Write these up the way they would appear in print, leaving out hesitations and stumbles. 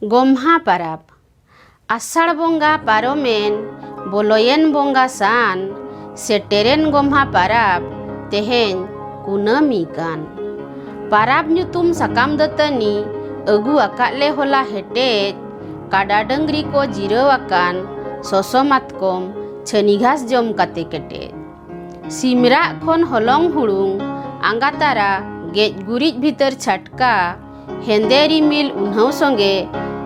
गोम्हा पाराब आषाढ़ बोंगा पारोमेन बोलोयेन बोंगा सान सेटेरेन गोम्हा पाराब तेहेन कुनामी कान पाराब ᱧᱩᱛᱩᱢ साकाम दतनी अगु आकाले होला हेटेज काडा डंगरी को जिराव आकान सोसो मातकम छानी घास जम काते केटेज सिमरा खन हलंग हुड़ुंग आंगातारा गेज गुरिज भीतर छाटका हेंदे रिमिल उन्हाव संगे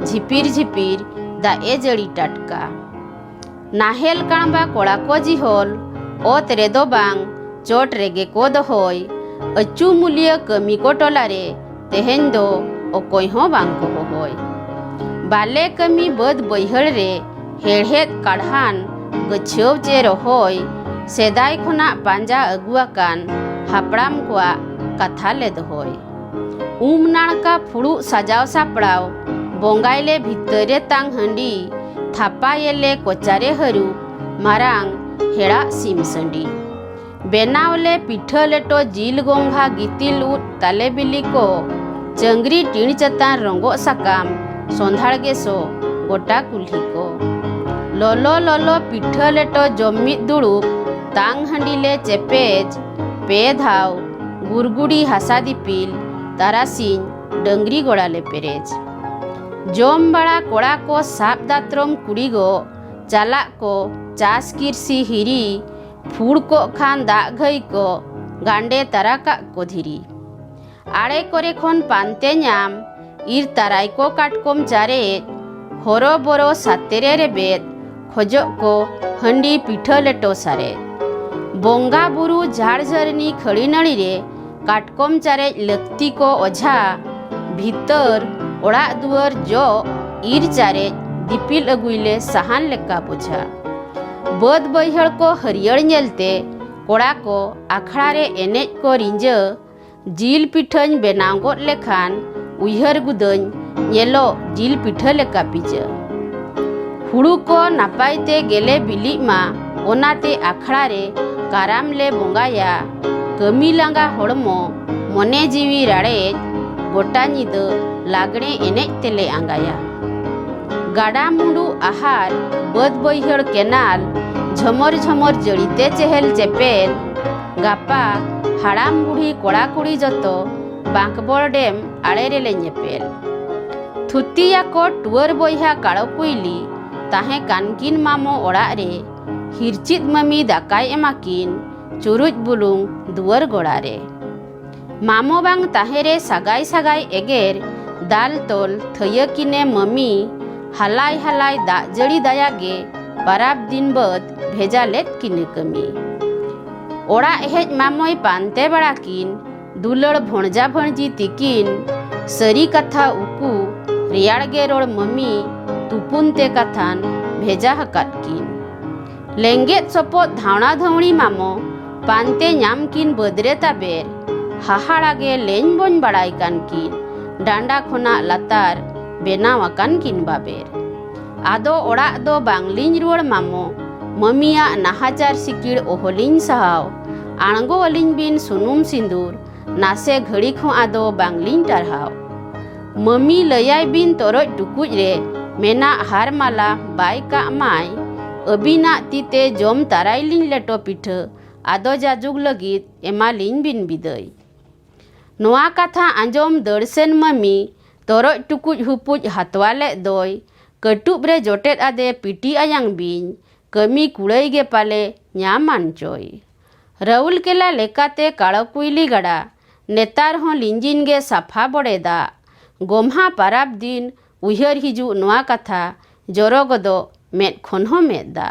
झिपिर झिपिर दाए जड़ी टाटका नाहेल काणबा कोड़ा को जिहोल ओत रेदो बांग चोट रेगे को दहोय अचू मूल्य कमी को टोलारे तेहेन दो ओकोय हो बांग को होय बाले कमी बद बैहड़ रे हेड़हेद काढ़ान गछेव चे रहोय सेदाय खना पांजा अगुआकान हापड़ाम कोआ कथा ले दहोय उम नाणका फुड़ू सजाव सापड़ाव बोंगाइले भितरे तांग हंडी थापायेले कोचारे हरू मारांग हेड़ा सीम संडी बेनावले पिठा लेटो जिल गोंघा गितिल उत ताले बिली को चंगरी टीण चतान रंगो साकाम सोंधाड़ गेसो गोटा कुल्ही को लोलो लोलो पिठा लेटो जमित दुड़ुब तांग हंडीले चेपेज पे धाव गुरगुड़ी हासा दिपिल तारासीन डंगरी गोड़ाले पेरेज जम बड़ा कोड़ा को साप दात्रम कुड़ी गो चाला को चास किरसी हिरी फूड़ को खान दा घई को गांडे ताराका को धीरी आड़े कोरे खन पानते नाम इर ताराई को काटकोम चारे होरो बोरो सातेरे रे बेद खोजो को हंडी पिठा लेटो सारे बोंगा बुरु झाड़ झरनी खड़ी नड़ी रे काटकोम चारे लक्ति को ओझा भीतर ओड़ा दुआर जो ईर चारे दिपिल अगुइले सहान लेका बोझा बद बैहड़ को हरियर नेलते कोड़ा को आखड़ा रे एनेज को रिंज जिल पिठन बेनाव गोद लेखान उयहर गुदन नेलो जिल पिठा लेका पिज हुड़ू को नापायते गेले बिली मा ओनाते आखड़ा रे काराम ले बोंगाया कमी लांगा होड़मो मने जीवी राड़ेज गोटा निद लागणे एनेज तेले आंगाया गाड़ा मुंडू आहार बद बैहड़ केनाल झमर झमर जड़ीते चेहेल चेपेल गापा हाड़ाम बुढ़ी कोड़ा कुड़ी जतो बांकबड़ डेम आड़े रेले नेपेल थुतिया को टुअर बैहा काड़ो कुइली ताहे कानकिन मामो ओड़ा रे हिरचित ममी दाकाय एमाकिन चुरुज बुलुंग दुआर गोड़ा रे मामो बांग ताहेरे सागाय सागाय एगेर दाल तोल थयकिने मम्मी हालाय हालाय दा जड़ी दायागे पाराब दिन बद भेजा लेत किने कमी ओड़ा हेज मामोय पानते बड़ाकिन दुलड़ भणजा भणजी तिकिन सरी कथा उकू रेयाड़गे रोड़ मम्मी तुपुनते कथान भेजा हकातकिन लेंगेत सपोत धावना धावणी मामो पानते नाम किन बदरे ताबेर हाहाड़ागे लेन बोन बड़ाई कान किन डांडा खोना लातार बेनावाकान किन बाबेर आदो ओड़ा दो बांगलिन रुआड़ मामो मम्मिया नाहाचार सिकिड़ ओहलिन सहाव आणगो अलिन बिन सुनुम सिंदूर नासे घड़ी खो आदो बांगलिन टारहाव मम्मी लयाय बिन तोरज टुकुज रे मेना हार माला बाय का माय अबिना तीते जम तारायलिन लेटो पिठा आदो जाजुग लगित एमालिन बिन बिदय नोआ कथा आंजम दड़सेन मम्मी तोरज टुकुज हुपुज हातवाले दोय कटुब रे जोटेद आदे पिटी आयांग बिन कमी कुड़ाई गे पाले न्यामान चोय राउल केला लेकाते काड़ो कुइली गाड़ा नेतार हों लिंजिन गे साफा बड़ेदा गोम्हा पाराब दिन उयहर हिजू नोआ कथा जोरो गदो मेद खन हो मेद दा।